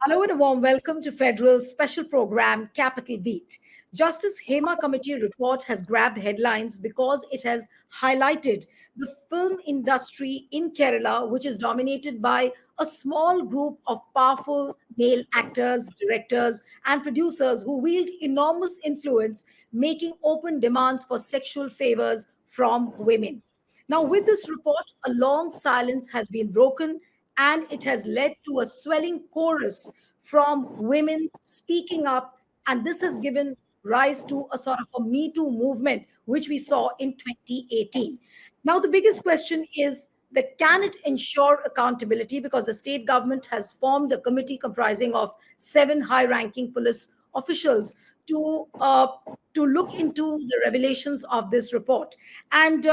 Hello and a warm welcome to Federal's special program, Capital Beat. Justice Hema Committee report has grabbed headlines because it has highlighted the film industry in Kerala, which is dominated by a small group of powerful male actors, directors, and producers who wield enormous influence, making open demands for sexual favors from women. Now, with this report, a long silence has been broken, and it has led to a swelling chorus from women speaking up. And this has given rise to a sort of a Me Too movement, which we saw in 2018. Now, the biggest question is that can it ensure accountability? Because the state government has formed a committee comprising of 7 high-ranking police officials to uh, to look into the revelations of this report. And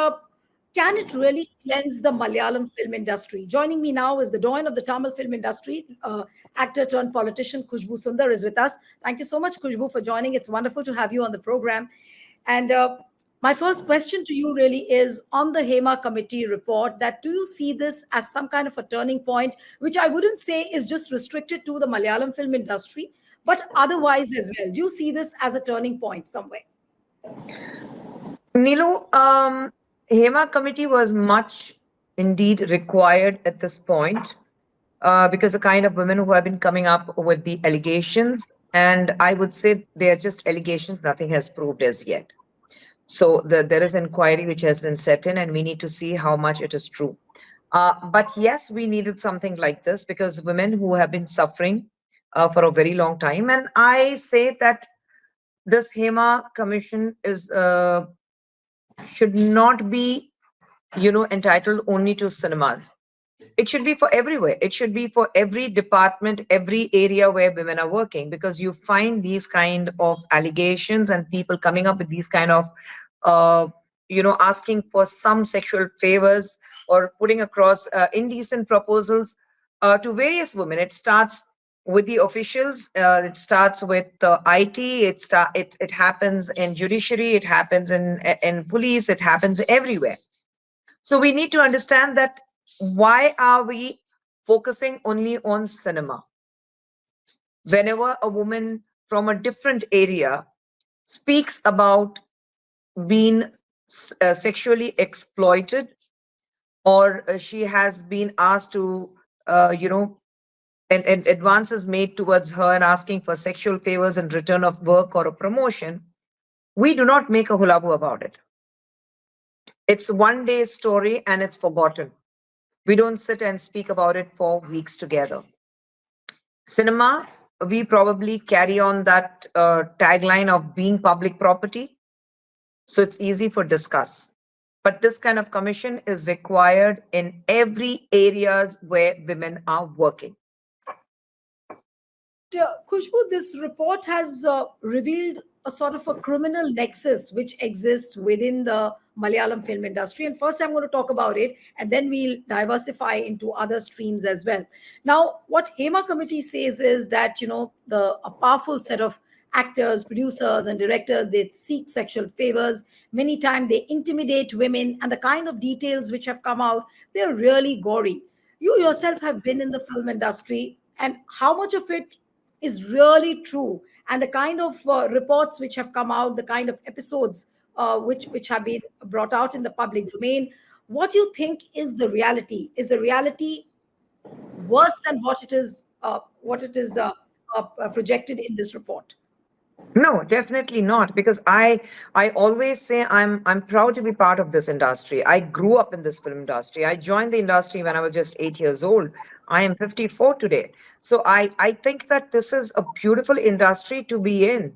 can it really cleanse the Malayalam film industry? Joining me now is the doyen of the Tamil film industry, actor turned politician, Khushbu Sundar is with us. Thank you so much, Khushbu, for joining. It's wonderful to have you on the program. And my first question to you really is on the Hema Committee report, that do you see this as some kind of a turning point, which I wouldn't say is just restricted to the Malayalam film industry, but otherwise as well? Do you see this as a turning point somewhere? Nilu, Hema Committee was much indeed required at this point because the kind of women who have been coming up with the allegations, and I would say they are just allegations, nothing has proved as yet. So there is inquiry which has been set in, and we need to see how much it is true. But yes, we needed something like this because women who have been suffering for a very long time, and I say that this Hema Commission is should not be, entitled only to cinemas. It should be for everywhere. It should be for every department, every area where women are working, because you find these kind of allegations and people coming up with these kind of, asking for some sexual favors or putting across indecent proposals to various women. It starts with the officials. It starts with IT. It happens in judiciary. It happens in police. It happens everywhere. So we need to understand that why are we focusing only on cinema? Whenever a woman from a different area speaks about being sexually exploited, or she has been asked to, and advances made towards her and asking for sexual favors in return of work or a promotion, we do not make a hulabu about it. It's one day story and it's forgotten. We don't sit and speak about it for weeks together. Cinema, we probably carry on that tagline of being public property. So it's easy for discuss. But this kind of commission is required in every areas where women are working. Khushbu, this report has revealed a sort of a criminal nexus which exists within the Malayalam film industry. And first, I'm going to talk about it, and then we'll diversify into other streams as well. Now, what Hema Committee says is that, a powerful set of actors, producers, and directors, they seek sexual favors. Many times they intimidate women, and the kind of details which have come out, they're really gory. You yourself have been in the film industry, and how much of it is really true, and the kind of reports which have come out, the kind of episodes which have been brought out in the public domain, what do you think is the reality? Is the reality worse than what it is projected in this report? No, definitely not. Because I always say I'm proud to be part of this industry. I grew up in this film industry. I joined the industry when I was just 8 years old. I am 54 today. So I think that this is a beautiful industry to be in.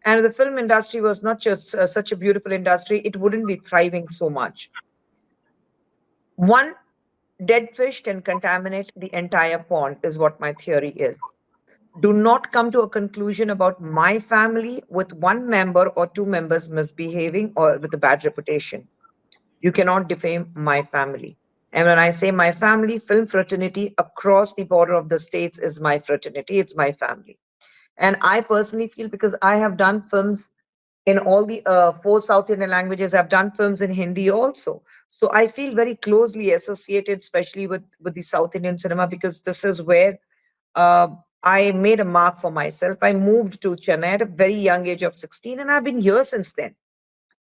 And if the film industry was not just such a beautiful industry, it wouldn't be thriving so much. One dead fish can contaminate the entire pond, is what my theory is. Do not come to a conclusion about my family with one member or two members misbehaving or with a bad reputation. You cannot defame my family. And when I say my family, film fraternity across the border of the states is my fraternity, it's my family. And I personally feel, because I have done films in all the 4 South Indian languages, I've done films in Hindi also. So I feel very closely associated, especially with the South Indian cinema, because this is where uh, I made a mark for myself. I moved to Chennai at a very young age of 16, and I've been here since then.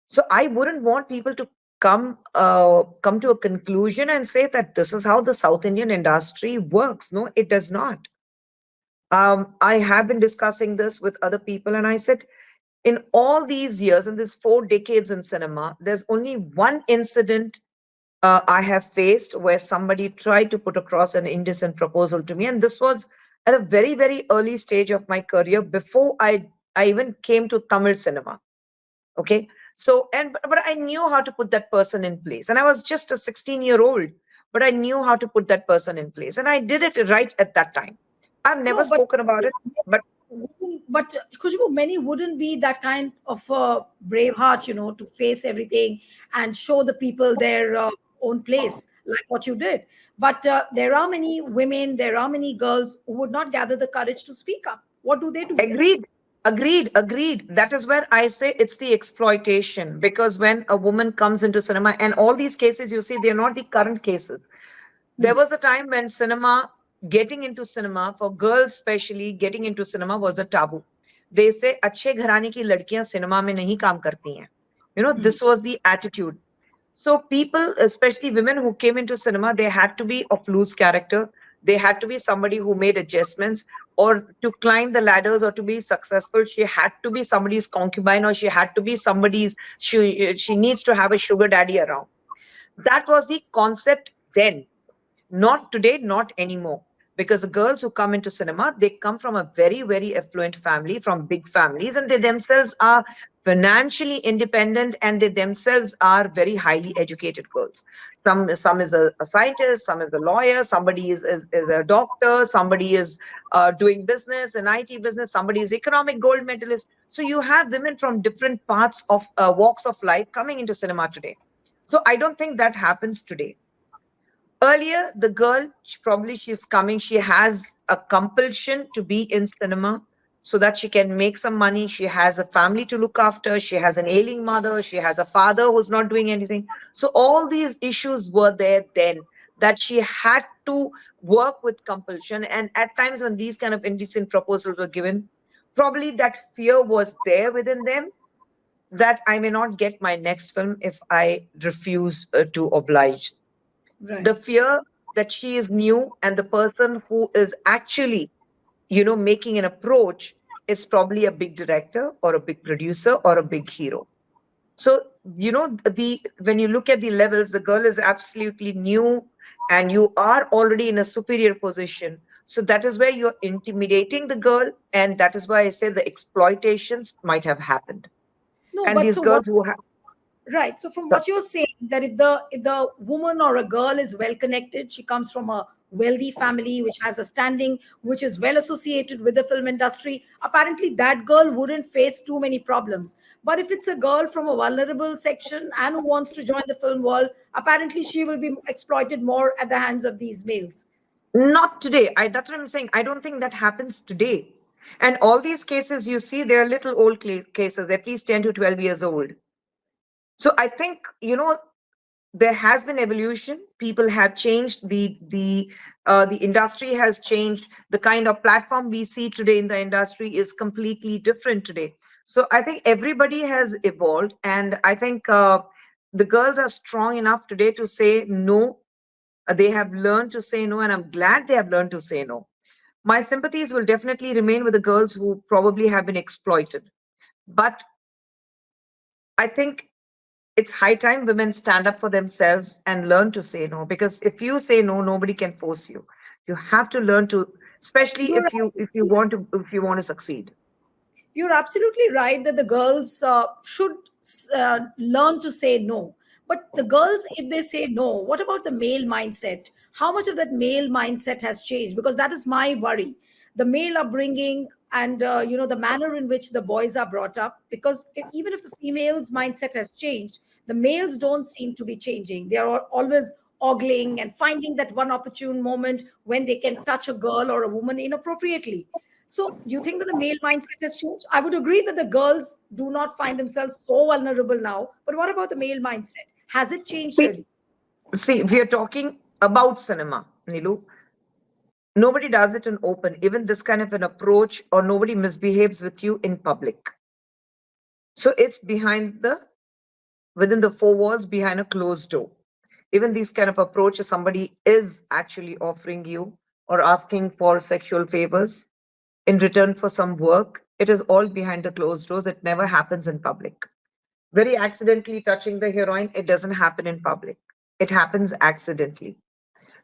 So I wouldn't want people to come to a conclusion and say that this is how the South Indian industry works. No, it does not. I have been discussing this with other people, and I said, in all these years, in these 4 decades in cinema, there's only one incident I have faced where somebody tried to put across an indecent proposal to me, and this was at a very, very early stage of my career before I even came to Tamil cinema. Okay, so but I knew how to put that person in place, and I was just a 16-year-old, but I knew how to put that person in place, and I did it right at that time. I've never No, but spoken about it, but Khushbu, many wouldn't be that kind of brave heart, to face everything and show the people their own place, like what you did. But there are many women, there are many girls who would not gather the courage to speak up. What do they do then? agreed. That is where I say it's the exploitation, because when a woman comes into cinema, and all these cases you see, they're not the current cases. There Hmm. was a time when getting into cinema, for girls especially, getting into cinema was a taboo. They say, अच्छे घराने की लड़कियां cinema में नहीं काम करती हैं. Hmm. This was the attitude. So people, especially women who came into cinema, they had to be of loose character. They had to be somebody who made adjustments, or to climb the ladders or to be successful, she had to be somebody's concubine, or she had to be somebody's, she needs to have a sugar daddy around. That was the concept then. Not today, not anymore. Because the girls who come into cinema, they come from a very, very affluent family, from big families, and they themselves are financially independent, and they themselves are very highly educated girls. Some is a scientist, some is a lawyer, somebody is a doctor, somebody is doing business, an IT business, somebody is economic gold medalist. So you have women from different parts of walks of life coming into cinema today. So I don't think that happens today. Earlier, the girl, probably she's coming, she has a compulsion to be in cinema so that she can make some money. She has a family to look after. She has an ailing mother. She has a father who's not doing anything. So all these issues were there then, that she had to work with compulsion. And at times when these kind of indecent proposals were given, probably that fear was there within them, that I may not get my next film if I refuse to oblige. Right. The fear that she is new, and the person who is actually making an approach is probably a big director or a big producer or a big hero. So the when you look at the levels, the girl is absolutely new, and you are already in a superior position. So that is where you're intimidating the girl, and that is why I say the exploitations might have happened. No, And but these so what? girls who have Right. So from what you're saying, that if the woman or a girl is well connected, she comes from a wealthy family which has a standing, which is well associated with the film industry, apparently that girl wouldn't face too many problems. But if it's a girl from a vulnerable section and who wants to join the film world, apparently she will be exploited more at the hands of these males. Not today. That's what I'm saying. I don't think that happens today. And all these cases you see, they're little old cases, at least 10 to 12 years old. So I think, there has been evolution. People have changed. The industry has changed. The kind of platform we see today in the industry is completely different today. So I think everybody has evolved, and I think the girls are strong enough today to say no. They have learned to say no, and I'm glad they have learned to say no. My sympathies will definitely remain with the girls who probably have been exploited. But I think it's high time women stand up for themselves and learn to say no, because if you say no, nobody can force you. You have to learn to, especially You're if you want to succeed. You're absolutely right that the girls should learn to say no. But the girls, if they say no, what about the male mindset? How much of that male mindset has changed? Because that is my worry. The male upbringing and the manner in which the boys are brought up. Because even if the females' mindset has changed, the males don't seem to be changing. They are always ogling and finding that one opportune moment when they can touch a girl or a woman inappropriately. So, do you think that the male mindset has changed? I would agree that the girls do not find themselves so vulnerable now. But what about the male mindset? Has it changed See, really? see, we are talking about cinema, Nilu. Nobody does it in open, even this kind of an approach, or nobody misbehaves with you in public. So it's within the four walls, behind a closed door. Even these kind of approaches, somebody is actually offering you or asking for sexual favors in return for some work. It is all behind the closed doors. It never happens in public. Very accidentally touching the heroine, it doesn't happen in public. It happens accidentally.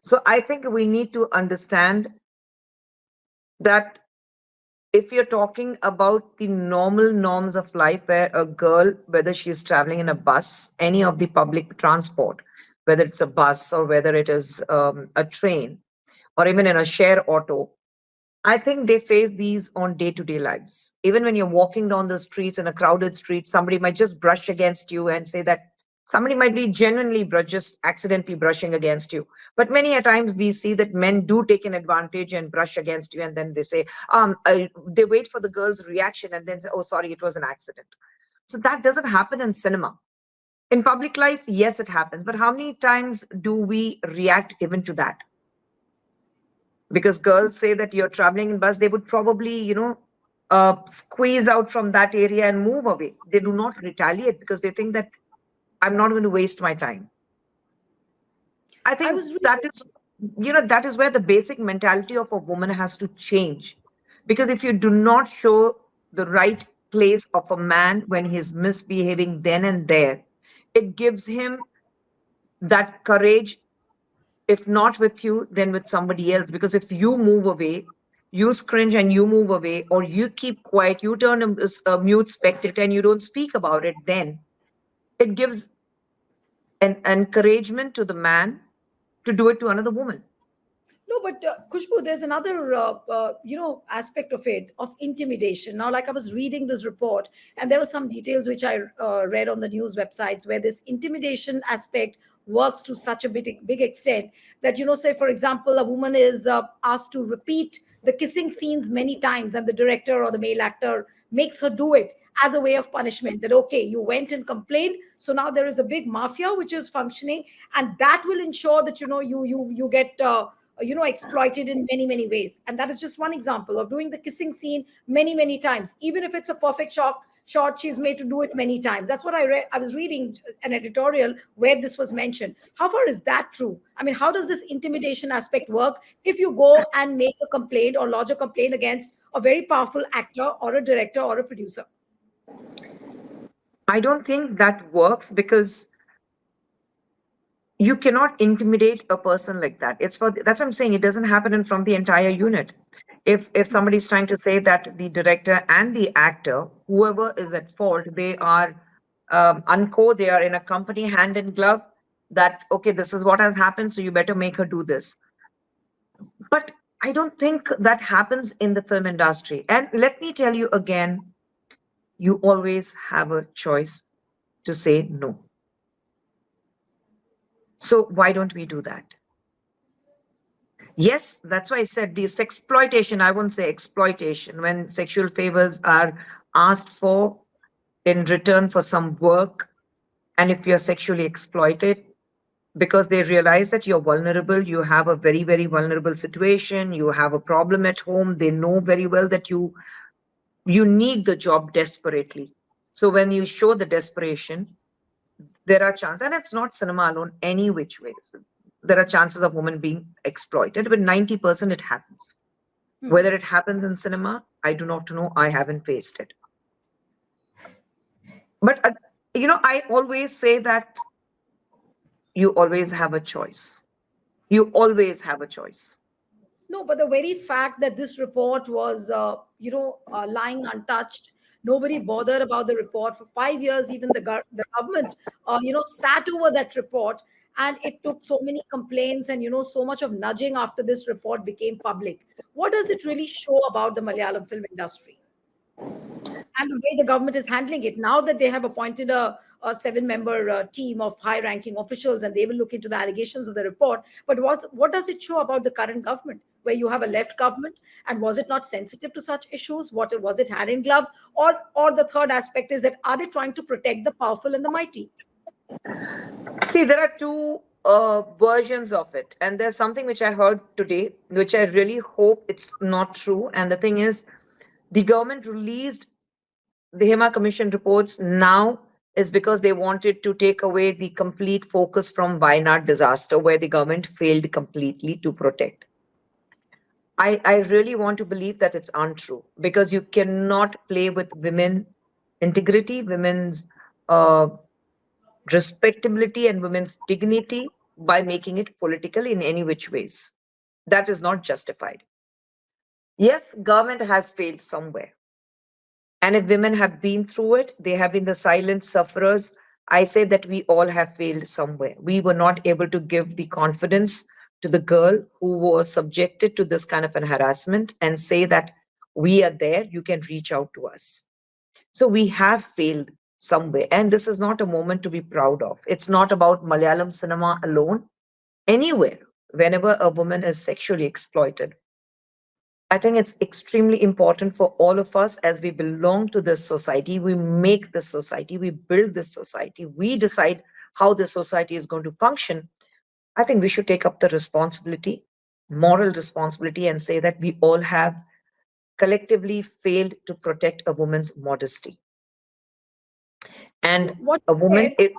So I think we need to understand that if you're talking about the normal norms of life, where a girl, whether she's traveling in a bus, any of the public transport, whether it's a bus or whether it is a train or even in a share auto, I think they face these on day to day lives. Even when you're walking down the streets in a crowded street, somebody might just brush against you and say that somebody might be genuinely just accidentally brushing against you. But many a times we see that men do take an advantage and brush against you, and then they say, they wait for the girl's reaction and then say, oh, sorry, it was an accident. So that doesn't happen in cinema. In public life, yes, it happens. But how many times do we react even to that? Because girls say that you're traveling in bus, they would probably, squeeze out from that area and move away. They do not retaliate because they think that I'm not going to waste my time. I I think was that is where the basic mentality of a woman has to change. Because if you do not show the right place of a man when he's misbehaving then and there, it gives him that courage, if not with you, then with somebody else. Because if you move away, you cringe and you move away, or you keep quiet, you turn a mute spectator and you don't speak about it, then it gives an encouragement to the man to do it to another woman. No, but Khushbu, there's another aspect of it, of intimidation. Now, like I was reading this report, and there were some details which I read on the news websites where this intimidation aspect works to such a big extent that, say for example, a woman is asked to repeat the kissing scenes many times, and the director or the male actor makes her do it as a way of punishment. That, okay, you went and complained, so now there is a big mafia which is functioning, and that will ensure that you get exploited in many ways. And that is just one example of doing the kissing scene many times. Even if it's a perfect shot, she's made to do it many times. That's what I read. I was reading an editorial where this was mentioned. How far is that true? I mean, how does this intimidation aspect work if you go and make a complaint or lodge a complaint against a very powerful actor or a director or a producer? I don't think that works because you cannot intimidate a person like that. That's what I'm saying. It doesn't happen in from the entire unit. If somebody's trying to say that the director and the actor, whoever is at fault, they are they are in a company hand in glove, that okay, this is what has happened, so you better make her do this. But I don't think that happens in the film industry. And let me tell you again, you always have a choice to say no. So why don't we do that? Yes, that's why I said this exploitation, I won't say exploitation, when sexual favors are asked for in return for some work, and if you're sexually exploited because they realize that you're vulnerable, you have a very vulnerable situation, you have a problem at home, they know very well that you need the job desperately. So when you show the desperation, there are chances, and it's not cinema alone, any which ways. There are chances of women being exploited, but 90% it happens. Whether it happens in cinema, I do not know. I haven't faced it. But, I always say that you always have a choice. You always have a choice. No, but the very fact that this report was, lying untouched, nobody bothered about the report for 5 years. Even the government, sat over that report, and it took so many complaints and so much of nudging after this report became public. What does it really show about the Malayalam film industry and the way the government is handling it now that they have appointed a seven-member team of high-ranking officials, and they will look into the allegations of the report? But what does it show about the current government, where you have a left government, and was it not sensitive to such issues? What was it, hand in gloves? Or the third aspect is that, are they trying to protect the powerful and the mighty? See, there are two versions of it. And there's something which I heard today, which I really hope it's not true. And the thing is, the government released the Hema Commission reports now is because they wanted to take away the complete focus from Wayanad disaster, where the government failed completely to protect. I really want to believe that it's untrue, because you cannot play with women integrity, women's uh, respectability, and women's dignity by making it political in any which ways. That is not justified. Yes, government has failed somewhere. And if women have been through it, they have been the silent sufferers. I say that we all have failed somewhere. We were not able to give the confidence to the girl who was subjected to this kind of an harassment and say that we are there, you can reach out to us. So we have failed somewhere. And this is not a moment to be proud of. It's not about Malayalam cinema alone. Anywhere, whenever a woman is sexually exploited, I think it's extremely important for all of us, as we belong to this society. We make this society, we build this society, we decide how this society is going to function. I think we should take up the responsibility, moral responsibility, and say that we all have collectively failed to protect a woman's modesty. And So what a you woman, said,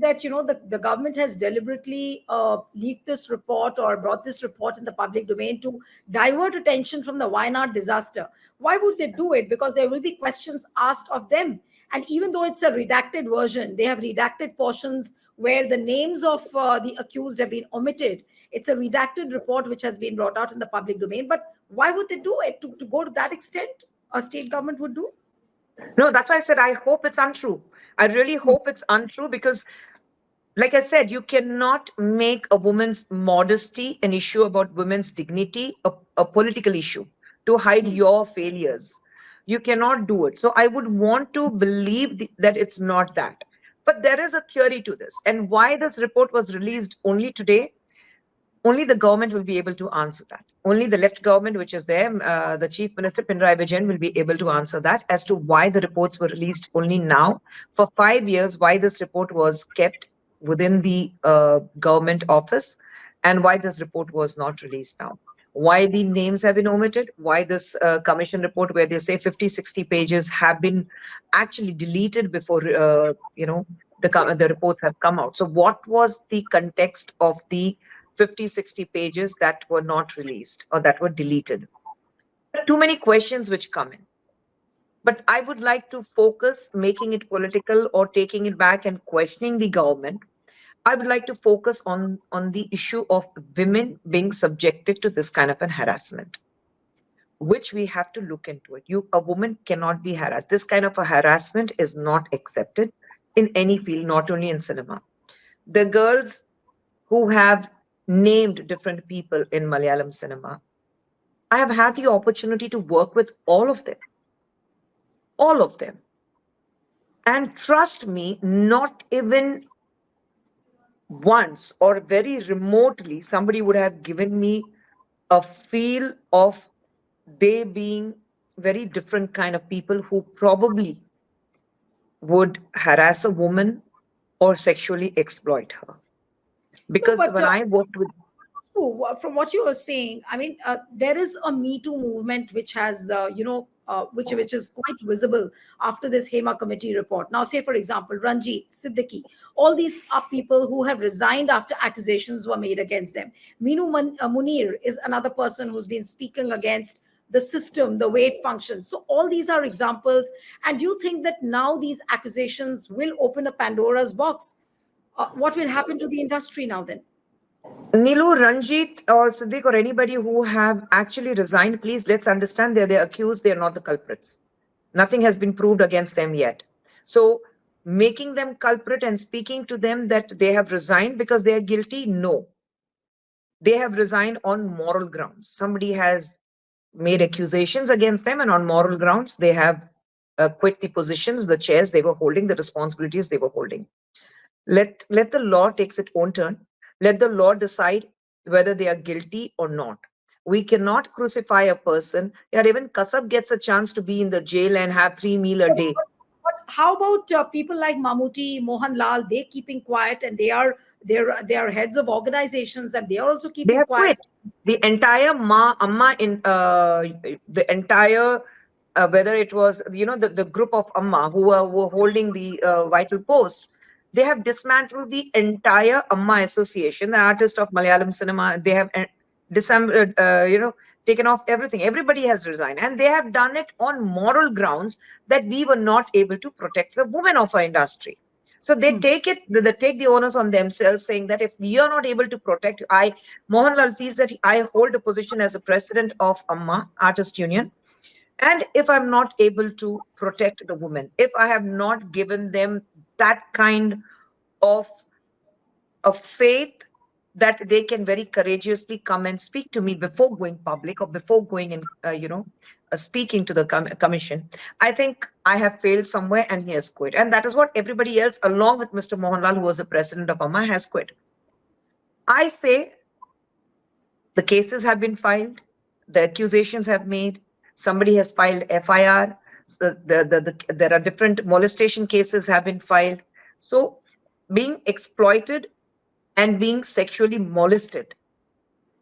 that the government has deliberately leaked this report or brought this report in the public domain to divert attention from the Wayanad disaster. Why would they do it? Because there will be questions asked of them. And even though it's a redacted version, they have redacted portions where the names of the accused have been omitted. It's a redacted report which has been brought out in the public domain. But why would they do it to go to that extent? A state government would do? no, that's why I said I hope it's untrue. I really hope it's untrue, because like I said, you cannot make a woman's modesty an issue about women's dignity, a political issue to hide Hmm. your failures. You cannot do it. So I would want to believe that it's not that. But there is a theory to this. And why this report was released only today, only the government will be able to answer that. Only the left government, which is there, the Chief Minister Pinarayi Vijayan, will be able to answer that as to why the reports were released only now. For 5 years, why this report was kept within the government office, and why this report was not released now. Why the names have been omitted, why this commission report, where they say 50, 60 pages, have been actually deleted before, the Yes. reports have come out. So what was the context of the 50, 60 pages that were not released or that were deleted? Too many questions which come in. But I would like to focus making it political or taking it back and questioning the government. I would like to focus on the issue of women being subjected to this kind of an harassment, which we have to look into it. A woman cannot be harassed. This kind of a harassment is not accepted in any field, not only in cinema. The girls who have named different people in Malayalam cinema, I have had the opportunity to work with all of them, all of them. And trust me, not even once or very remotely somebody would have given me a feel of they being very different kind of people who probably would harass a woman or sexually exploit her. No, Because but when I worked with, from what you were saying, I mean, there is a Me Too movement which has, which is quite visible after this Hema Committee report. Now, say for example, Ranjit, Siddiqui, all these are people who have resigned after accusations were made against them. Munir is another person who's been speaking against the system, the way it functions. So all these are examples. And do you think that now these accusations will open a Pandora's box? What will happen to the industry now then? Nilu, Ranjit, or Siddiq, or anybody who have actually resigned, please let's understand they're the accused, they're not the culprits. Nothing has been proved against them yet. So, making them culprit and speaking to them that they have resigned because they are guilty, no. They have resigned on moral grounds. Somebody has made accusations against them, and on moral grounds, they have quit the positions, the chairs they were holding, the responsibilities they were holding. Let the law takes its own turn. Let the law decide whether they are guilty or not. We cannot crucify a person. Yeah, even Kasab gets a chance to be in the jail and have 3 meal a day. But how about people like Mamuti, Mohan Lal? They keeping quiet and they are they are heads of organizations, and they are also They keeping have quiet. quit. The entire amma in the entire whether it was the group of amma were holding the vital post, they have dismantled the entire amma association, the artist of Malayalam cinema. They have dissembled, taken off everything. Everybody has resigned, and they have done it on moral grounds that we were not able to protect the women of our industry. So they take the onus on themselves, saying that if we are not able to protect, Mohanlal feels that I hold a position as a president of Amma Artist Union, and if I'm not able to protect the women, if I have not given them that kind of a faith that they can very courageously come and speak to me before going public or before going and speaking to the commission, I think I have failed somewhere, and he has quit. And that is what everybody else, along with Mr. Mohanlal, who was the president of Amma, has quit. I say the cases have been filed, the accusations have made, somebody has filed FIR, so there are different molestation cases have been filed. So being exploited and being sexually molested,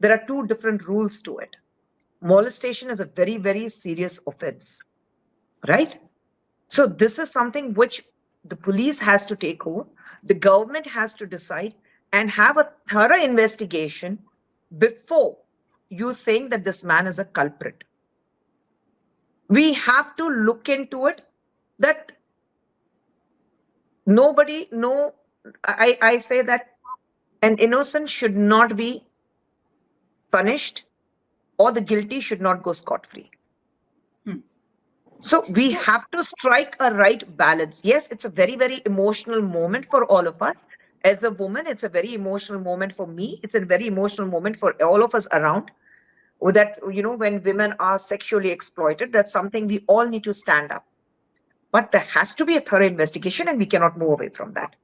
there are two different rules to it. Molestation is a very, very serious offense, right? So this is something which the police has to take over, the government has to decide and have a thorough investigation before you saying that this man is a culprit. We have to look into it, that nobody, no, I say that an innocent should not be punished, or the guilty should not go scot-free. So we have to strike a right balance. Yes, it's a very, very emotional moment for all of us. As a woman, it's a very emotional moment for me. It's a very emotional moment for all of us around. That, when women are sexually exploited, that's something we all need to stand up. But there has to be a thorough investigation, and we cannot move away from that.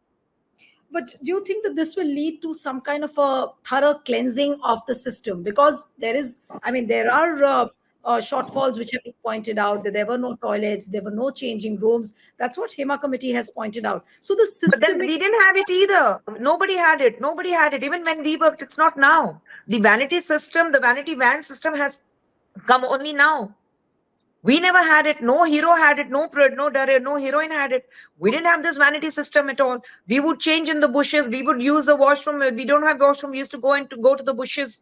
But do you think that this will lead to some kind of a thorough cleansing of the system? Because there are shortfalls which have been pointed out, that there were no toilets, there were no changing rooms. That's what Hema Committee has pointed out. So the But then systemic. we didn't have it either. Nobody had it. Nobody had it. Even when we worked, it's not now. The vanity system, the vanity van system has come only now. We never had it. No hero had it. No heroine had it. We didn't have this vanity system at all. We would change in the bushes. We would use the washroom. We don't have washroom. We used to go to the bushes,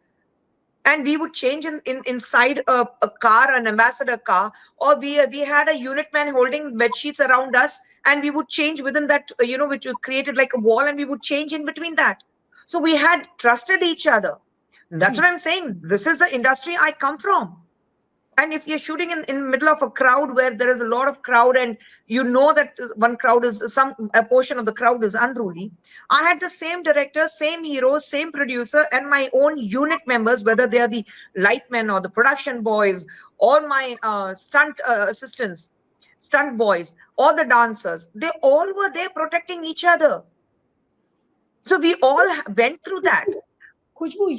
and we would change inside a car, an ambassador car, or we had a unit man holding bed sheets around us, and we would change within that. Which created like a wall, and we would change in between that. So we had trusted each other. That's what I'm saying. This is the industry I come from. And if you're shooting in the middle of a crowd where there is a lot of crowd, and that one crowd is a portion of the crowd is unruly, I had the same director, same hero, same producer, and my own unit members, whether they are the lightmen or the production boys, or my stunt assistants, stunt boys, or the dancers, they all were there protecting each other. So we all went through that. Khushbu,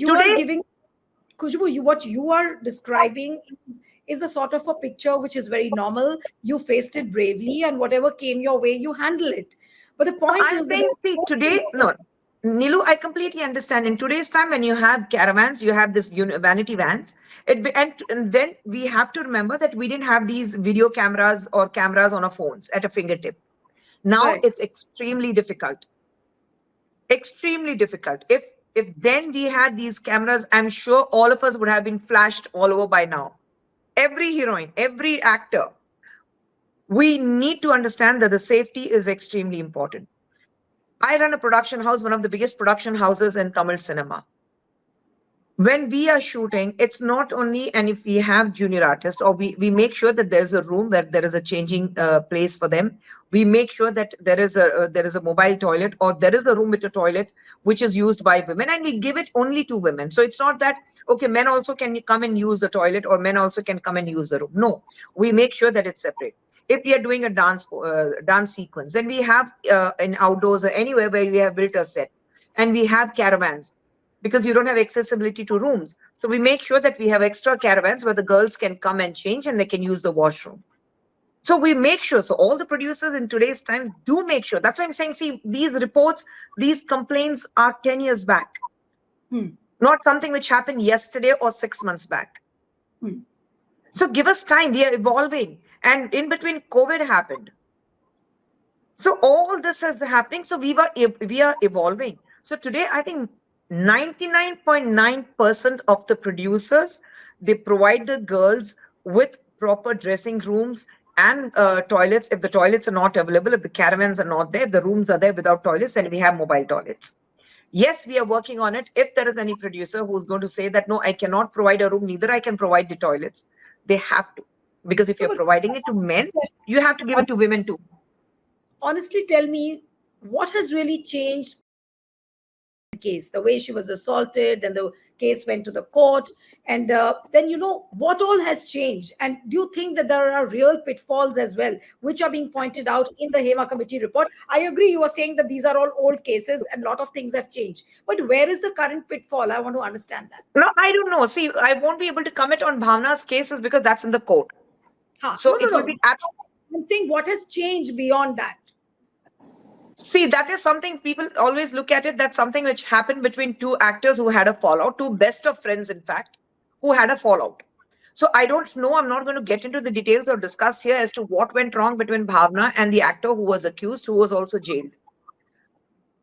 Today, what you are describing is a sort of a picture which is very normal. You faced it bravely, and whatever came your way, you handle it. But the point I'm is that saying, see, today, no, Nilu, I completely understand. In today's time, when you have caravans, you have this vanity vans. And then we have to remember that we didn't have these video cameras or cameras on our phones at a fingertip. Now correct. it's extremely difficult. Extremely difficult. If then we had these cameras, I'm sure all of us would have been flashed all over by now. Every heroine, every actor. We need to understand that the safety is extremely important. I run a production house, one of the biggest production houses in Tamil cinema. When we are shooting, it's not only, and if we have junior artists, or we make sure that there's a room where there is a changing place for them. We make sure that there is a mobile toilet, or there is a room with a toilet which is used by women, and we give it only to women. So it's not that, okay, men also can come and use the toilet, or men also can come and use the room. No, we make sure that it's separate. If we are doing a dance sequence, then we have in outdoors or anywhere where we have built a set, and we have caravans, because you don't have accessibility to rooms. So we make sure that we have extra caravans where the girls can come and change, and they can use the washroom. So we make sure. So all the producers in today's time do make sure. That's why I'm saying, see, these reports, these complaints are 10 years back, Hmm. not something which happened yesterday or 6 months back. Hmm. So give us time. We are evolving. And in between, COVID happened. So all this is happening. So we are evolving. So today, I think 99.9% of the producers, they provide the girls with proper dressing rooms and toilets. If the toilets are not available, if the caravans are not there, if the rooms are there without toilets, then we have mobile toilets. Yes, we are working on it. If there is any producer who's going to say that, no, I cannot provide a room, neither I can provide the toilets, they have to. Because if No, you're but providing it to men, you have to give it to women too. honestly, tell me what has really changed case, the way she was assaulted, then the case went to the court, and then what all has changed. And do you think that there are real pitfalls as well, which are being pointed out in the Hema Committee report? I agree, you are saying that these are all old cases and a lot of things have changed, but where is the current pitfall? I want to understand that. No, I don't know. See, I won't be able to comment on Bhavna's cases because that's in the court. So No, no, it will no. be abs- I'm saying what has changed beyond that. See, that is something people always look at it. That's something which happened between two actors who had a fallout, two best of friends, in fact, who had a fallout. So I don't know. I'm not going to get into the details or discuss here as to what went wrong between Bhavna and the actor who was accused, who was also jailed.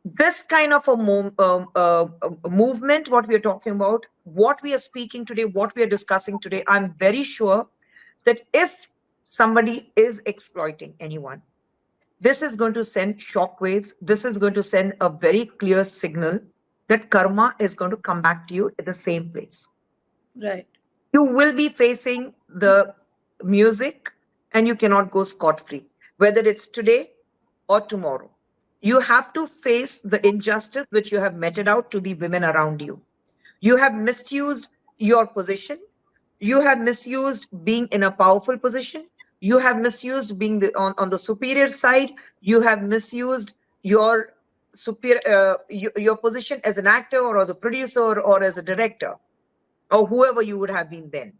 This kind of a movement, what we are talking about, what we are speaking today, what we are discussing today, I'm very sure that if somebody is exploiting anyone, this is going to send shockwaves. This is going to send a very clear signal that karma is going to come back to you at the same place. Right. You will be facing the music and you cannot go scot free, whether it's today or tomorrow. You have to face the injustice which you have meted out to the women around you. You have misused your position. You have misused being in a powerful position. You have misused being on the superior side. You have misused your your position as an actor or as a producer or as a director or whoever you would have been then.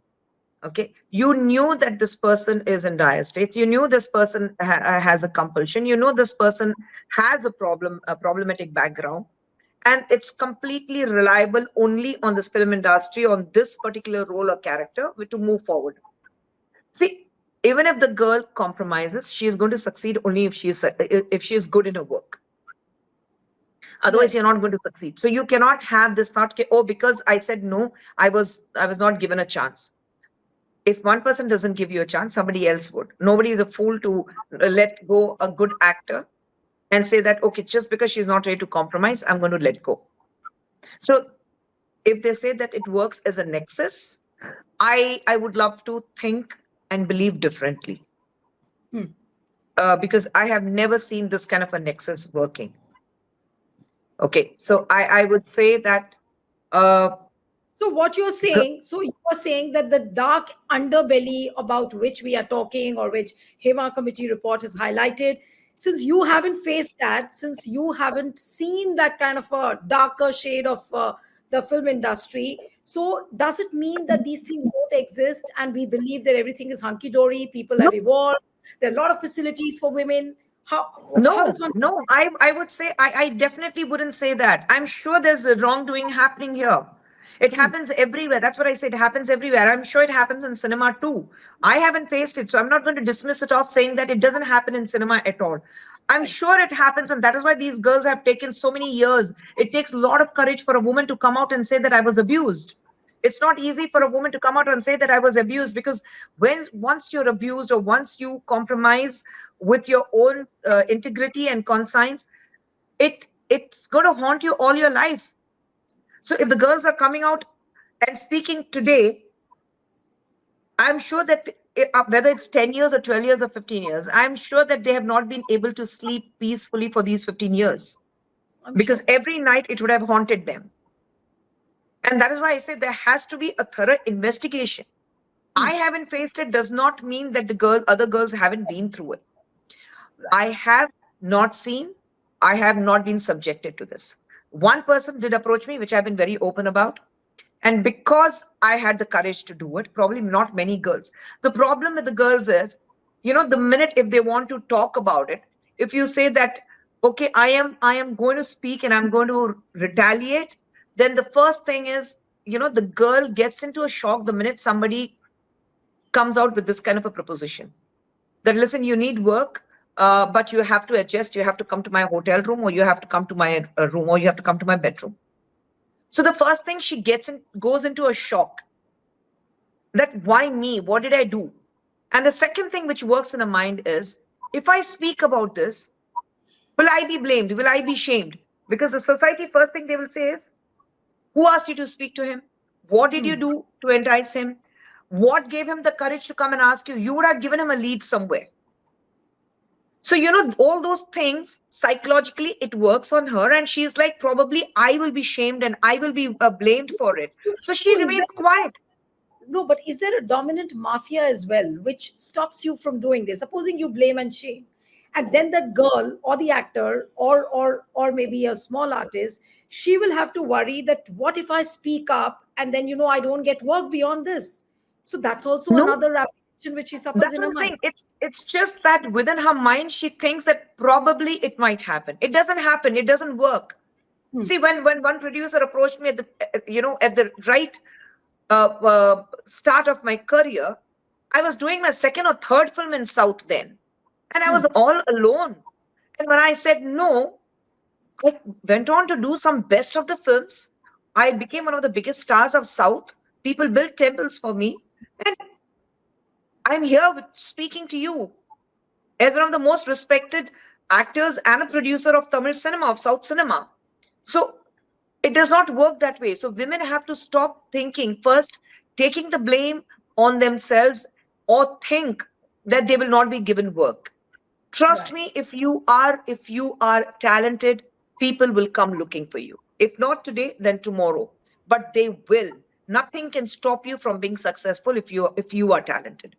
Okay, you knew that this person is in dire straits. You knew this person has a compulsion. You know this person has a problematic background, and it's completely reliable only on this film industry, on this particular role or character to move forward. See, even if the girl compromises, she is going to succeed only if she is good in her work. Otherwise, Right. you're not going to succeed. So you cannot have this thought, "Okay, oh, because I said no, I was not given a chance." If one person doesn't give you a chance, somebody else would. Nobody is a fool to let go a good actor and say that, okay, just because she's not ready to compromise, I'm going to let go. So if they say that it works as a nexus, I would love to think and believe differently, Hmm. because I have never seen this kind of a nexus working. Okay, so I would say that uh, So what you're saying, so you are saying that the dark underbelly about which we are talking, or which Hema Committee report has highlighted, since you haven't faced that, since you haven't seen that kind of a darker shade of the film industry, so does it mean that these things don't exist and we believe that everything is hunky dory? People no, have evolved. There are a lot of facilities for women. How no, does one? no. I would say I definitely wouldn't say that. I'm sure there's a wrongdoing happening here. It Hmm. happens everywhere. That's what I said. It happens everywhere. I'm sure it happens in cinema too. I haven't faced it, so I'm not going to dismiss it off saying that it doesn't happen in cinema at all. I'm Right. sure it happens, and that is why these girls have taken so many years. It takes a lot of courage for a woman to come out and say that I was abused. It's not easy for a woman to come out and say that I was abused, because when once you're abused or once you compromise with your own integrity and conscience, it's going to haunt you all your life. So if the girls are coming out and speaking today, I'm sure that whether it's 10 years or 12 years or 15 years, I'm sure that they have not been able to sleep peacefully for these 15 years, I'm because sure. every night it would have haunted them. And that is why I say there has to be a thorough investigation. Hmm. I haven't faced it does not mean that other girls haven't been through it. I have not seen, I have not been subjected to this. One person did approach me, which I've been very open about. And because I had the courage to do it, probably not many girls. The problem with the girls is the minute if they want to talk about it, if you say that, okay, I am going to speak and I'm going to retaliate, then the first thing is, the girl gets into a shock the minute somebody comes out with this kind of a proposition that, listen, you need work, but you have to adjust, you have to come to my hotel room, or you have to come to my room, or you have to come to my bedroom. So the first thing she goes into a shock, that why me, what did I do? And the second thing which works in the mind is, if I speak about this, will I be blamed, will I be shamed? Because the society, first thing they will say is, who asked you to speak to him? What did you Hmm. do to entice him? What gave him the courage to come and ask you? You would have given him a lead somewhere. So, all those things psychologically, it works on her. And she's like, probably I will be shamed and I will be blamed for it. So she So is there remains quiet. no, but is there a dominant mafia as well, which stops you from doing this? Supposing you blame and shame, and then that girl or the actor or maybe a small artist, she will have to worry that what if I speak up and then I don't get work beyond this. So that's also No, another application which she suffers that's in what her I'm mind. saying. It's just that within her mind, she thinks that probably it might happen. It doesn't happen. It doesn't work. Hmm. See, when one producer approached me at the right start of my career, I was doing my second or third film in South then, and I was Hmm. all alone. And when I said no, I went on to do some best of the films. I became one of the biggest stars of South. People built temples for me, and I'm here speaking to you as one of the most respected actors and a producer of Tamil cinema, of South cinema. So it does not work that way. So women have to stop thinking first, taking the blame on themselves, or think that they will not be given work. Trust Right. me, if you are talented, people will come looking for you. If not today, then tomorrow. But they will. Nothing can stop you from being successful if you are talented.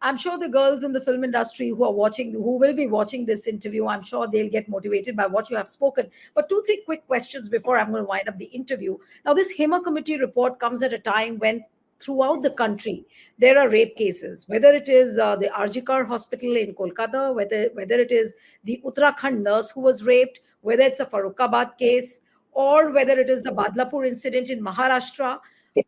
I'm sure the girls in the film industry who are watching, who will be watching this interview, I'm sure they'll get motivated by what you have spoken. But two, three quick questions before I'm going to wind up the interview. Now, this Hema Committee report comes at a time when throughout the country there are rape cases, whether it is the Arjikar hospital in Kolkata, whether it is the Uttarakhand nurse who was raped, whether it's a Farokhabad case, or whether it is the Badlapur incident in Maharashtra.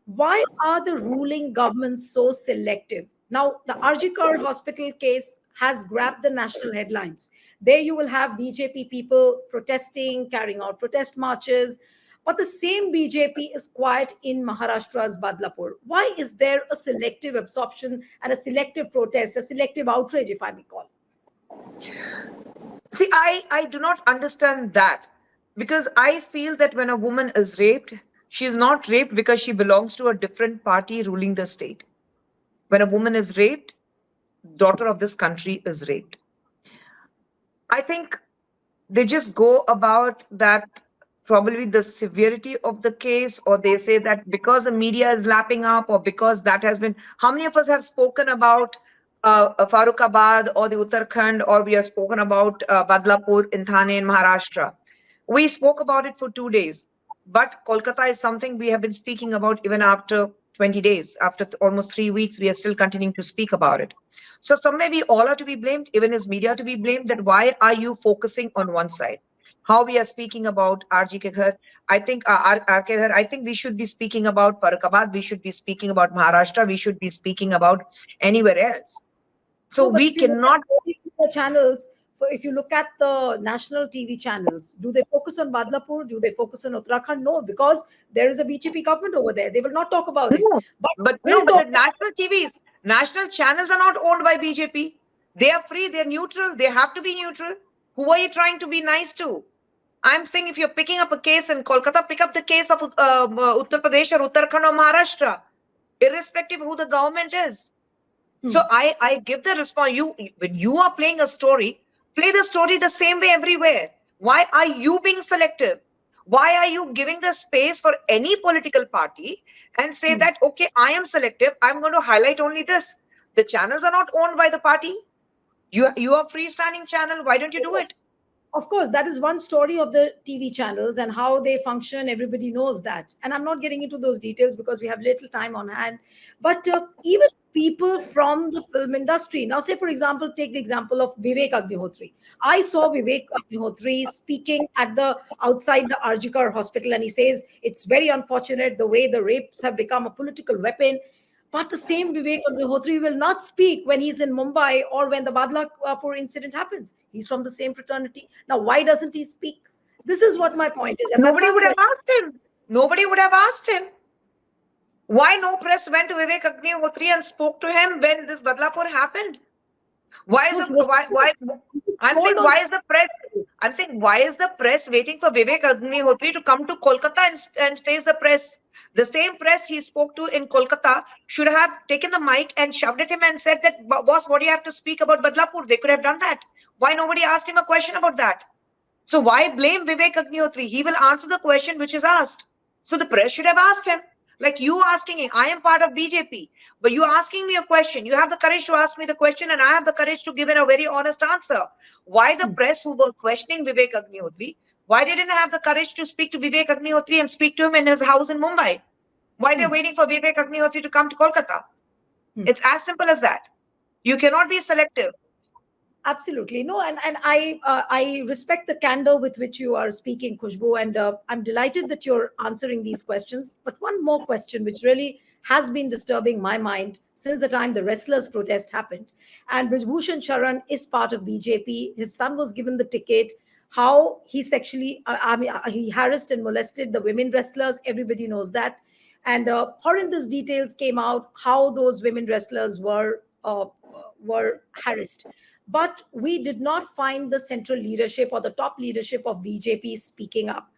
Why are the ruling governments so selective? Now, the Arjikar hospital case has grabbed the national headlines. There you will have BJP people protesting, carrying out protest marches, but the same BJP is quiet in Maharashtra's Badlapur. Why is there a selective absorption and a selective protest, a selective outrage, if I may call? See, I do not understand that, because I feel that when a woman is raped, she is not raped because she belongs to a different party ruling the state. When a woman is raped, daughter of this country is raped. I think they just go about that, probably the severity of the case, or they say that because the media is lapping up, or because that has been. How many of us have spoken about Farokhabad or the Uttarakhand, or we have spoken about Badlapur in Thane in Maharashtra? We spoke about it for 2 days, but Kolkata is something we have been speaking about even after 20 days, after almost 3 weeks, we are still continuing to speak about it. So somewhere we all are to be blamed, even as media to be blamed, that why are you focusing on one side? How we are speaking about RG Keghar, I think RK, I think we should be speaking about Farokhabad, we should be speaking about Maharashtra, we should be speaking about anywhere else. So No, but we if you look at cannot. all the channels, if you look at the national TV channels, do they focus on Badlapur? Do they focus on Uttarakhand? No, because there is a BJP government over there. They will not talk about it. No, But but will no, but the talk national TVs, national channels are not owned by BJP. They are free, they're neutral, they have to be neutral. Who are you trying to be nice to? I'm saying if you're picking up a case in Kolkata, pick up the case of Uttar Pradesh or Uttarakhand or Maharashtra, irrespective of who the government is. So about. I give the response. When you are playing a story, play the story the same way everywhere. Why are you being selective? Why are you giving the space for any political party and say Hmm. that, okay, I am selective, I'm going to highlight only this? The channels are not owned by the party. You are freestanding channel. Why don't you do it? Of course, that is one story of the TV channels and how they function. Everybody knows that. And I'm not getting into those details because we have little time on hand. But even people from the film industry. Now, say, for example, take the example of Vivek Agnihotri. I saw Vivek Agnihotri speaking at the outside the Arjikar hospital, and he says it's very unfortunate the way the rapes have become a political weapon. But the same Vivek Agnihotri will not speak when he's in Mumbai or when the Badlapur incident happens. He's from the same fraternity. Now, why doesn't he speak? This is what my point is. And that's why Nobody I'm would have questioning. asked him. Nobody would have asked him. Why no press went to Vivek Agnihotri and spoke to him when this Badlapur happened? Why is No, the he was why I'm saying told on. why is the press I'm saying why is the press waiting for Vivek Agnihotri to come to Kolkata and face the press? The same press he spoke to in Kolkata should have taken the mic and shoved at him and said that, boss, what do you have to speak about Badlapur? They could have done that. Why nobody asked him a question about that? So why blame Vivek Agnihotri? He will answer the question which is asked. So the press should have asked him. Like you asking me, I am part of BJP, but you asking me a question. You have the courage to ask me the question, and I have the courage to give it a very honest answer. Why the press who were questioning Vivek Agnihotri, why didn't have the courage to speak to Vivek Agnihotri and speak to him in his house in Mumbai? Why they're waiting for Vivek Agnihotri to come to Kolkata? It's as simple as that. You cannot be selective. Absolutely. No, and I respect the candor with which you are speaking, Khushbu, and I'm delighted that you're answering these questions. But one more question, which really has been disturbing my mind since the time the wrestlers' protest happened. And Brijbhushan Charan is part of BJP. His son was given the ticket. How he sexually, I mean, he harassed and molested the women wrestlers. Everybody knows that. And horrendous details came out how those women wrestlers were harassed. But we did not find the central leadership or the top leadership of BJP speaking up.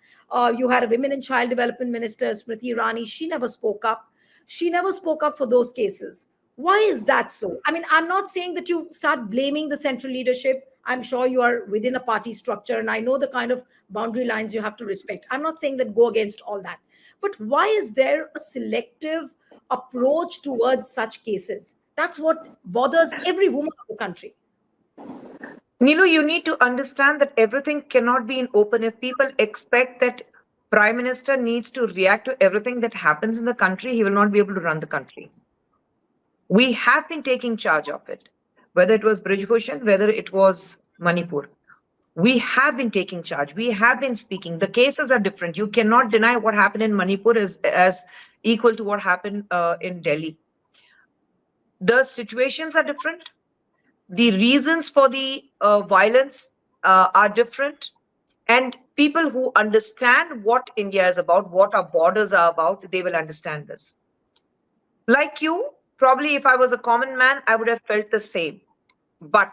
You had a women and child development minister, Smriti Irani. She never spoke up. She never spoke up for those cases. Why is that so? I mean, I'm not saying that you start blaming the central leadership. I'm sure you are within a party structure, and I know the kind of boundary lines you have to respect. I'm not saying that go against all that. But why is there a selective approach towards such cases? That's what bothers every woman of the country. Nilu, you need to understand that everything cannot be in open. If people expect that Prime Minister needs to react to everything that happens in the country, he will not be able to run the country. We have been taking charge of it, whether it was Brijbhushan, whether it was Manipur. We have been taking charge. We have been speaking. The cases are different. You cannot deny what happened in Manipur is as equal to what happened in Delhi. The situations are different. The reasons for the violence are different. And people who understand what India is about, what our borders are about, they will understand this. Like you, probably if I was a common man, I would have felt the same. But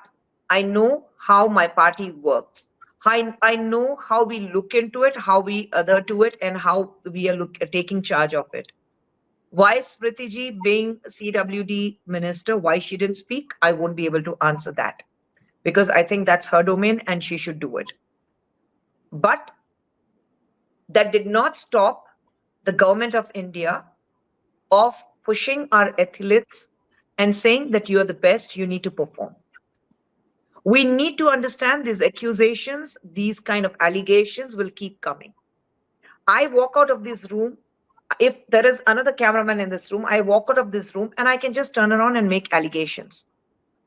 I know how my party works. I know how we look into it, how we adhere to it, and how we are taking charge of it. Why Smriti ji, being CWD minister, why she didn't speak, I won't be able to answer that because I think that's her domain and she should do it. But that did not stop the government of India of pushing our athletes and saying that you are the best, you need to perform. We need to understand these accusations, these kind of allegations will keep coming. I walk out of this room. If there is another cameraman in this room, I walk out of this room and I can just turn around and make allegations.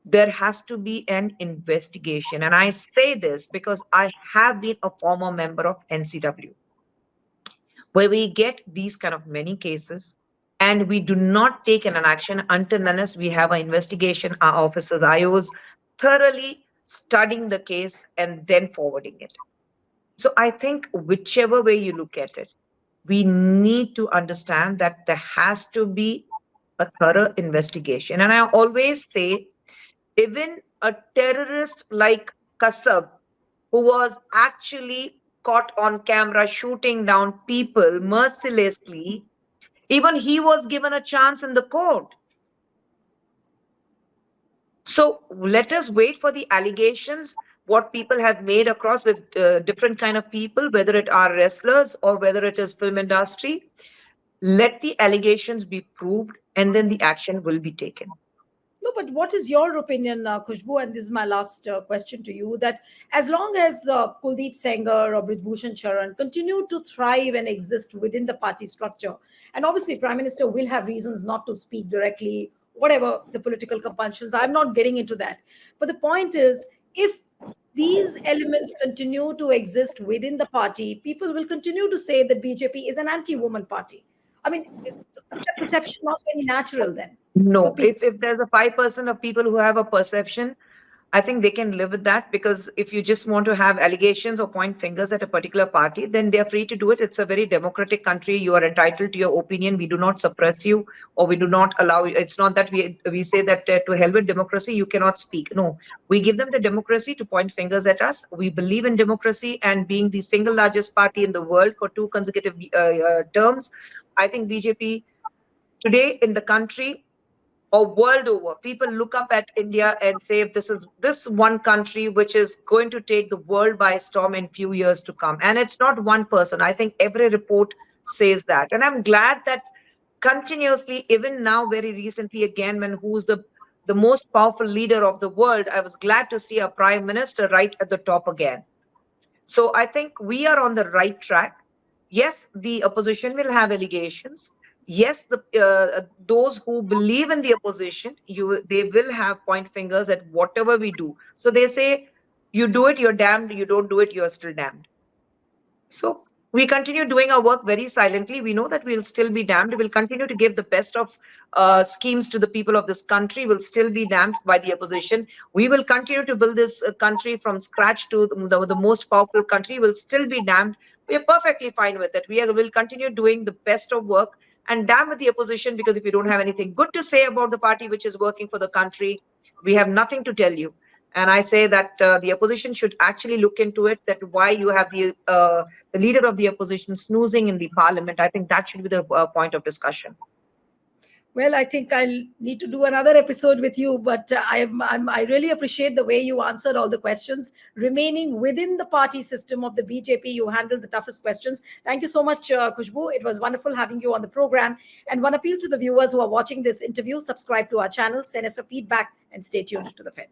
There has to be an investigation. And I say this because I have been a former member of NCW, where we get these kind of many cases and we do not take an action until unless we have an investigation, our officers, IOs, thoroughly studying the case and then forwarding it. So I think whichever way you look at it, we need to understand that there has to be a thorough investigation. And I always say, even a terrorist like Kasab, who was actually caught on camera shooting down people mercilessly, even he was given a chance in the court. So let us wait for the allegations, what people have made across with different kind of people, whether it are wrestlers or whether it is film industry. Let the allegations be proved and then the action will be taken. No, but what is your opinion, Khushbu? And this is my last question to you: that as long as Kuldeep Sengar or Brijbhushan Charan continue to thrive and exist within the party structure, and obviously Prime Minister will have reasons not to speak directly whatever the political compulsions. I'm not getting into that. But the point is, if these elements continue to exist within the party, people will continue to say that BJP is an anti-woman party. I mean, is that perception not very natural then for No, people? if there's a 5% of people who have a perception, I think they can live with that, because if you just want to have allegations or point fingers at a particular party, then they're free to do it. It's a very democratic country. You are entitled to your opinion. We do not suppress you, or we do not allow you. It's not that we say that to hell with democracy, you cannot speak. No, we give them the democracy to point fingers at us. We believe in democracy, and being the single largest party in the world for two consecutive terms, I think BJP today in the country or world over, people look up at India and say, this is this one country which is going to take the world by storm in few years to come. And it's not one person. I think every report says that. And I'm glad that continuously, even now, very recently, again, when who's the most powerful leader of the world, I was glad to see a prime minister right at the top again. So I think we are on the right track. Yes, the opposition will have allegations. Yes, those who believe in the opposition, they will have point fingers at whatever we do. So they say, you do it, you're damned. You don't do it, you're still damned. So we continue doing our work very silently. We know that we'll still be damned. We'll continue to give the best of schemes to the people of this country. We'll still be damned by the opposition. We will continue to build this country from scratch to the most powerful country. We'll still be damned. We're perfectly fine with it. Will continue doing the best of work, and damn with the opposition, because if you don't have anything good to say about the party which is working for the country, we have nothing to tell you. And I say that the opposition should actually look into it, that why you have the leader of the opposition snoozing in the parliament. I think that should be the point of discussion. Well, I think I'll need to do another episode with you, but I really appreciate the way you answered all the questions. Remaining within the party system of the BJP, you handled the toughest questions. Thank you so much, Khushbu. It was wonderful having you on the program. And one appeal to the viewers who are watching this interview: subscribe to our channel, send us your feedback, and stay tuned to the Fed.